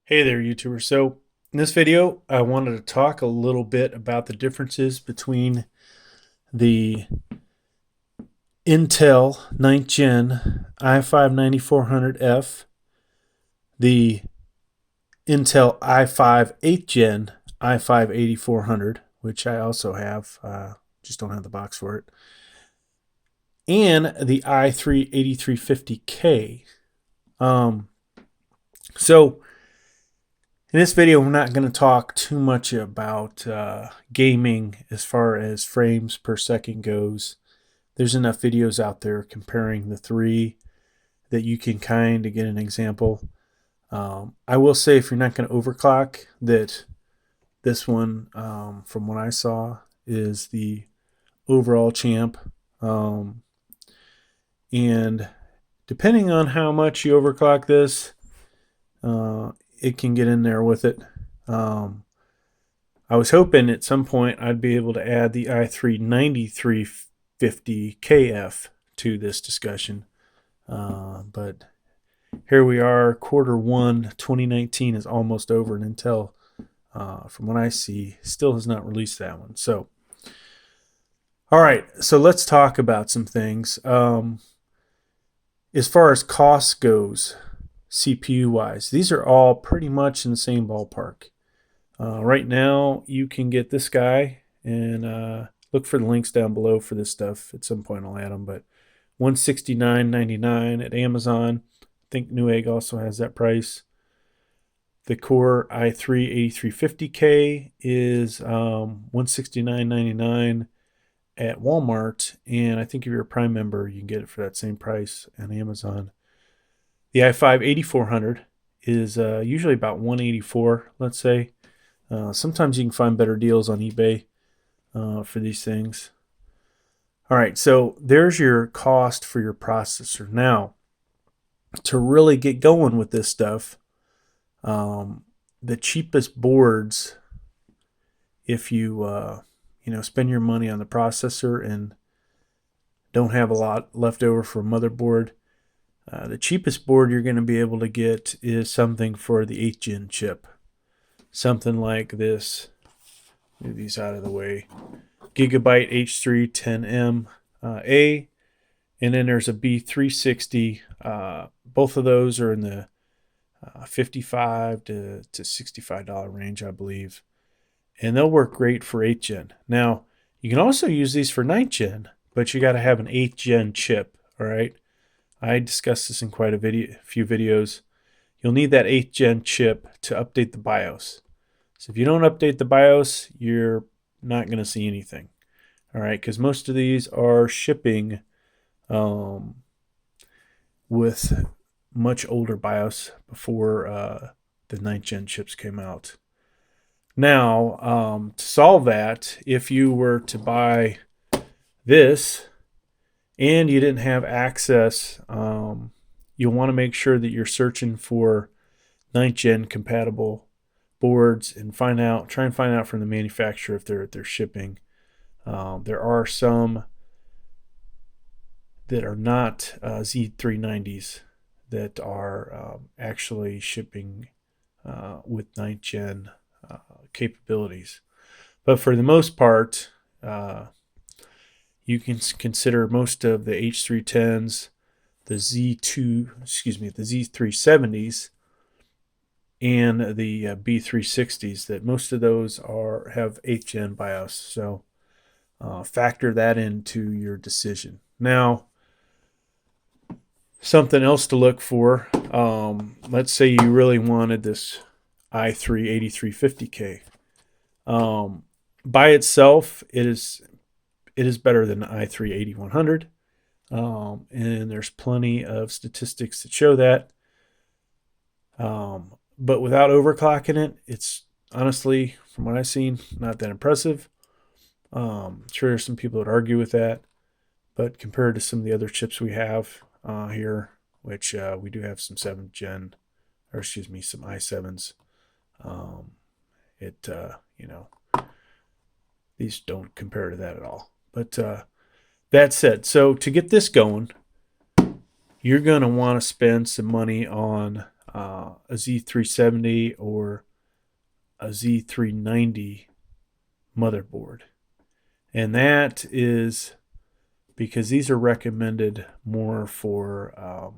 Hey there, YouTubers. So in this video, I wanted to talk a little bit about the differences between the Intel 9th Gen i5-9400f, the Intel i5 8th Gen i5-8400, which I also have, just don't have the box for it, and the i3-8350k. So in this video, we're not going to talk too much about gaming as far as frames per second goes. There's enough videos out there comparing the three that you can kind of get an example. I will say, if you're not going to overclock, that this one, from what I saw, is the overall champ. And depending on how much you overclock this, it can get in there with it. I was hoping at some point I'd be able to add the I3-9350kf to this discussion. But here we are, Q1 2019 is almost over, and Intel, from what I see, still has not released that one. So, all right, so let's talk about some things. As far as cost goes, CPU wise, these are all pretty much in the same ballpark. Right now, you can get this guy, and look for the links down below for this stuff. At some point, I'll add them, but $169.99 at Amazon. I think Newegg also has that price. The Core i3-8350k is $169.99 at Walmart, and I think if you're a Prime member, you can get it for that same price on Amazon. The i5-8400 is usually about $184, let's say. Sometimes you can find better deals on eBay for these things. All right, so there's your cost for your processor. Now, to really get going with this stuff, the cheapest boards, if you spend your money on the processor and don't have a lot left over for a motherboard, the cheapest board you're going to be able to get is something for the 8th Gen chip. Something like this. Move these out of the way. Gigabyte H310M A, and then there's a B360. Both of those are in the $55 to $65 range, I believe. And they'll work great for 8th Gen. Now, you can also use these for 9th Gen, but you got to have an 8th Gen chip, all right? I discussed this in quite a few videos. You'll need that 8th Gen chip to update the BIOS. So if you don't update the BIOS, you're not going to see anything. All right, because most of these are shipping with much older BIOS before the 9th Gen chips came out. Now, to solve that, if you were to buy this and you didn't have access, you'll want to make sure that you're searching for 9th Gen compatible boards and try and find out from the manufacturer if they're shipping. There are some that are not Z390s that are actually shipping with 9th Gen capabilities. But for the most part, you can consider most of the H310s, the Z370s, and the B360s, that most of those have 8th Gen BIOS. So factor that into your decision. Now, something else to look for. Let's say you really wanted this i3-8350k. By itself, it is better than the i3-8100. And there's plenty of statistics that show that. But without overclocking it, it's honestly, from what I've seen, not that impressive. Sure, there's some people that argue with that, but compared to some of the other chips we have here, which we do have some 7th Gen, or excuse me, some i7s, these don't compare to that at all. But that said, so to get this going, you're going to want to spend some money on a Z370 or a Z390 motherboard. And that is because these are recommended more for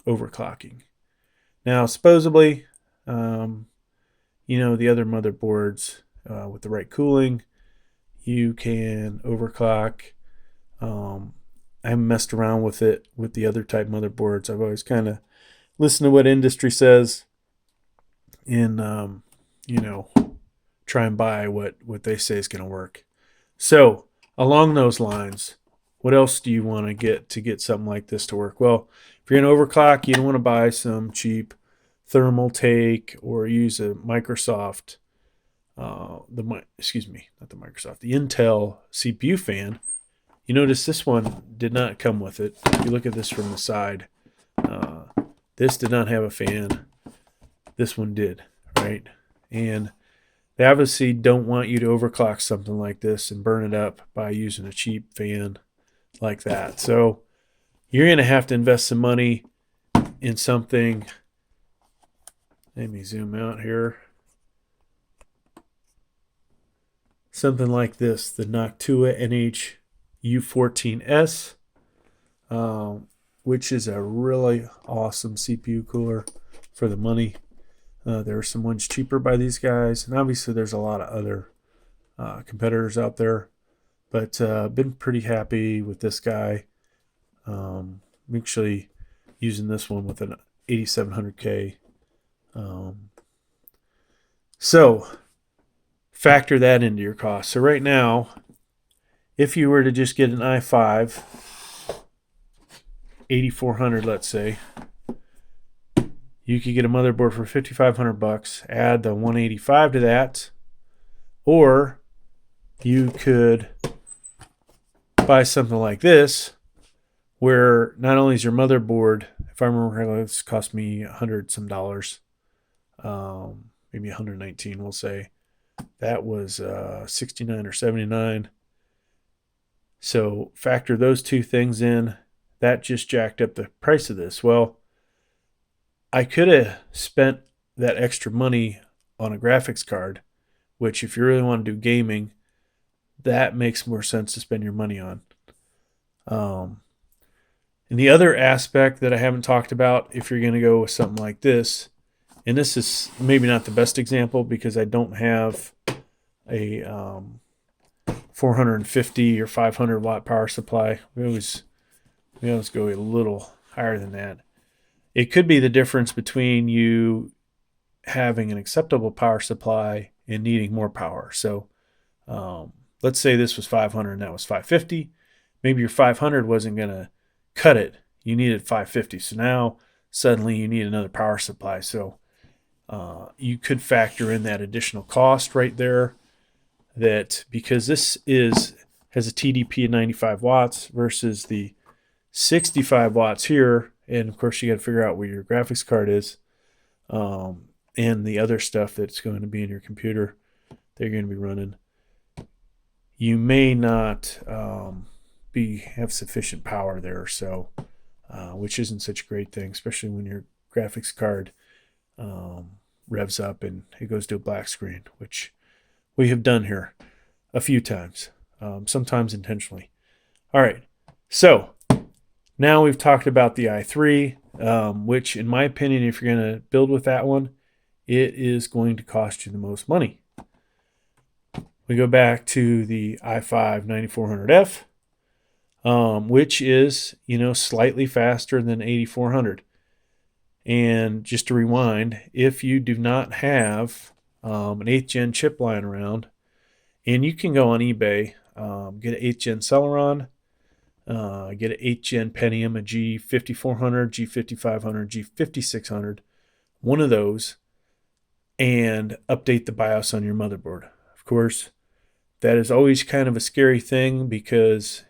overclocking. Now, supposedly, the other motherboards with the right cooling, you can overclock. I messed around with it with the other type motherboards. I've always kind of listened to what industry says and, try and buy what they say is going to work. So, along those lines, what else do you want to get something like this to work? Well, if you're going to overclock, you don't want to buy some cheap thermal take or use a Microsoft, the Intel CPU fan. You notice this one did not come with it. If you look at this from the side, this did not have a fan. This one did, right? And they obviously don't want you to overclock something like this and burn it up by using a cheap fan like that. So you're going to have to invest some money in something. Let me zoom out here. Something like this, the Noctua NH-U14S, which is a really awesome CPU cooler for the money. There are some ones cheaper by these guys, and obviously there's a lot of other competitors out there, but been pretty happy with this guy. I'm actually using this one with an 8700K. So factor that into your cost. So right now, if you were to just get an i5-8400, let's say, you could get a motherboard for $5,500, add the 185 to that, or you could buy something like this, where not only is your motherboard, if I remember correctly, this cost me $100 some, maybe 119, we'll say. That was 69 or 79. So factor those two things in. That just jacked up the price of this. Well, I could have spent that extra money on a graphics card, which if you really want to do gaming, that makes more sense to spend your money on. And the other aspect that I haven't talked about, if you're going to go with something like this, and this is maybe not the best example because I don't have a 450 or 500 watt power supply. We always go a little higher than that. It could be the difference between you having an acceptable power supply and needing more power. So let's say this was 500 and that was 550. Maybe your 500 wasn't going to cut it. You needed 550. So now suddenly you need another power supply. So you could factor in that additional cost right there, that because this has a TDP of 95 watts versus the 65 watts here. And of course you got to figure out where your graphics card is, and the other stuff that's going to be in your computer they're going to be running. You may not have sufficient power there, so which isn't such a great thing, especially when your graphics card revs up and it goes to a black screen, which we have done here a few times, sometimes intentionally. All right, so now we've talked about the i3, which in my opinion, if you're going to build with that one, it is going to cost you the most money. We go back to the I5-9400f, which is, slightly faster than 8400. And just to rewind, if you do not have an 8th gen chip lying around, and you can go on eBay, get an 8th gen Celeron, get an 8th gen Pentium, a G5400, G5500, G5600, one of those, and update the BIOS on your motherboard. Of course, that is always kind of a scary thing because,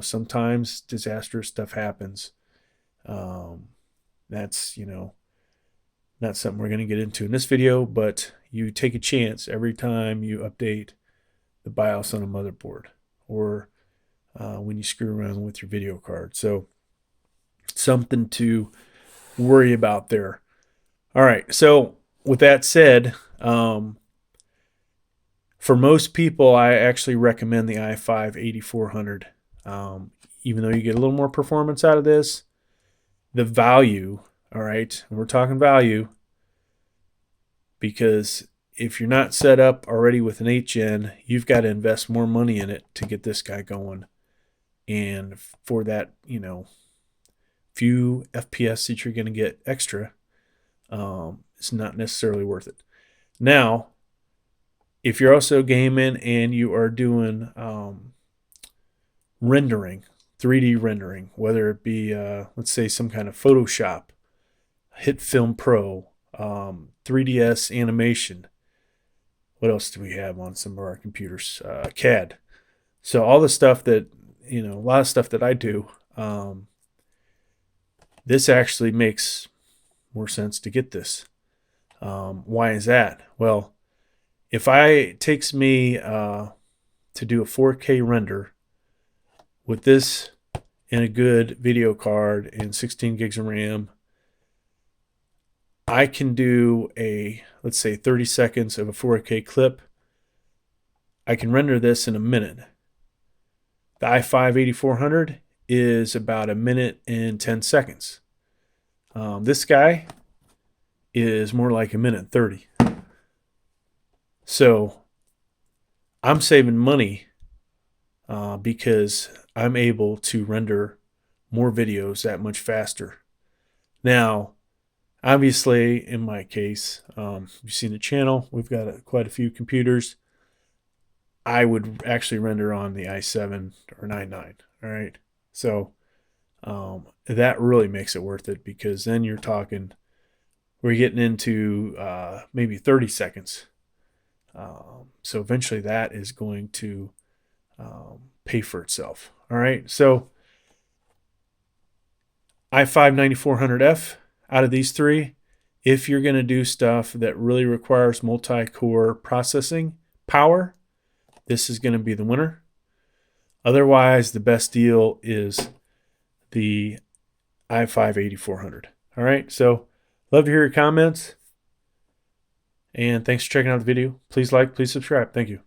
sometimes disastrous stuff happens. That's, not something we're going to get into in this video, but you take a chance every time you update the BIOS on a motherboard or when you screw around with your video card. So something to worry about there. All right. So with that said, for most people, I actually recommend the i5-8400. Even though you get a little more performance out of this, the value, all right, and we're talking value, because if you're not set up already with an 8-gen, you've got to invest more money in it to get this guy going. And for that, few FPS that you're going to get extra, it's not necessarily worth it. Now, if you're also gaming and you are doing rendering, 3D rendering, whether it be, let's say, some kind of Photoshop, Hitfilm Pro, 3DS animation. What else do we have on some of our computers? CAD. So all the stuff that, a lot of stuff that I do, this actually makes more sense to get this. Why is that? Well, if it takes me to do a 4K render with this and a good video card and 16 gigs of RAM, I can do let's say 30 seconds of a 4K clip. I can render this in a minute. The i5-8400 is about a minute and 10 seconds. This guy is more like a minute 30. So I'm saving money because I'm able to render more videos that much faster. Now, obviously, in my case, you've seen the channel. We've got quite a few computers. I would actually render on the i7 or 99. All right. So that really makes it worth it, because then we're getting into maybe 30 seconds. So eventually that is going to pay for itself. All right. So i5-9400f, out of these three, if you're going to do stuff that really requires multi-core processing power, this is going to be the winner. Otherwise, the best deal is the i5-8400. All right, so love to hear your comments, and thanks for checking out the video. Please like, please subscribe. Thank you.